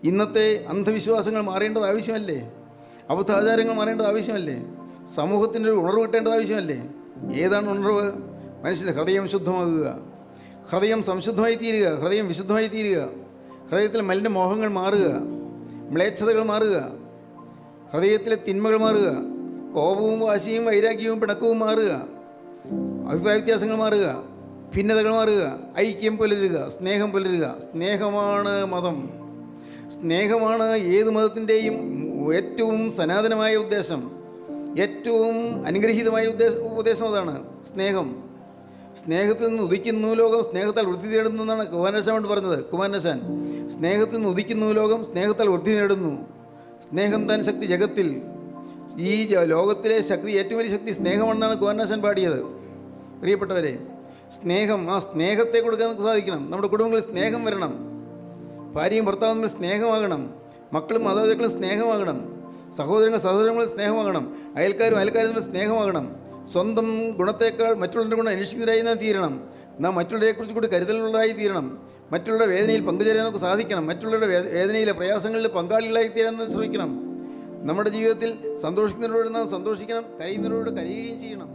ഇന്നത്തെ അന്ധവിശ്വാസങ്ങൾ മാറേണ്ടത് ആവശ്യമല്ലേ? അബദ്ധാചാരങ്ങൾ മാറേണ്ടത് ആവശ്യമല്ലേ? സമൂഹത്തിൻ്റെ ഒരു ഉണർവ് കിട്ടേണ്ടത് ആവശ്യമല്ലേ? ഏതാണ് ഉണർവ്? മനുഷ്യൻ്റെ ഹൃദയം ശുദ്ധമാകുക, ഹൃദയം സംശുദ്ധമായി തീരുക, ഹൃദയം വിശുദ്ധമായി തീരുക, ഹൃദയത്തിൽ മലിന മോഹങ്ങൾ മാറുക, മ്ലേച്ഛതകൾ മാറുക, ഹൃദയത്തിലെ തിന്മകൾ മാറുക, കോപവും വാശിയും വൈരാഗ്യവും പിണക്കവും മാറുക, അഭിപ്രായ വ്യത്യാസങ്ങൾ മാറുക, ഭിന്നതകൾ മാറുക, ഐക്യം പുലരുക, സ്നേഹം പുലരുക. സ്നേഹമാണ് മതം. സ്നേഹമാണ് ഏത് മതത്തിൻ്റെയും ഏറ്റവും സനാതനമായ ഉദ്ദേശം, ഏറ്റവും അനുഗ്രഹീതമായ ഉപദേശം അതാണ് സ്നേഹം. സ്നേഹത്തിൽ നിന്ന് ഉദിക്കുന്നു ലോകം, സ്നേഹത്താൽ വൃദ്ധി നേടുന്നു എന്നാണ് കുമാരനാശാൻ കൊണ്ട് പറഞ്ഞത്. കുമാരനാശാൻ, സ്നേഹത്തിൽ നിന്ന് ഉദിക്കുന്നു ലോകം, സ്നേഹത്താൽ വൃദ്ധി നേടുന്നു. സ്നേഹം താൻ ശക്തി ജഗത്തിൽ. ഈ ലോകത്തിലെ ശക്തി, ഏറ്റവും വലിയ ശക്തി സ്നേഹമാണെന്നാണ് കുമാരനാശാൻ പാടിയത്. പ്രിയപ്പെട്ടവരെ, സ്നേഹം, ആ സ്നേഹത്തെ കൊടുക്കാൻ നമുക്ക് സാധിക്കണം. നമ്മുടെ കുടുംബങ്ങളിൽ സ്നേഹം വരണം. ഭാര്യയും ഭർത്താവും തമ്മിൽ സ്നേഹമാകണം. മക്കളും മാതാപിതാക്കളും സ്നേഹമാകണം. സഹോദരങ്ങളും സ്നേഹമാകണം. അയൽക്കാരും തമ്മിൽ സ്നേഹമാകണം. സ്വന്തം ഗുണത്തേക്കാൾ മറ്റുള്ളവരുടെ ഗുണം അന്വേഷിക്കുന്നവരായി നാം തീരണം. നാം മറ്റുള്ളവരെക്കുറിച്ച് കൂടി കരുതലുള്ളതായി തീരണം. മറ്റുള്ളവരുടെ വേദനയിൽ പങ്കുചേരാൻ നമുക്ക് സാധിക്കണം. മറ്റുള്ളവരുടെ വേദനയിലെ പ്രയാസങ്ങളിൽ പങ്കാളികളായി തീരാൻ ശ്രമിക്കണം. നമ്മുടെ ജീവിതത്തിൽ സന്തോഷിക്കുന്നവരോട് നാം സന്തോഷിക്കണം, കരയുന്നവരോട് കരയുകയും ചെയ്യണം.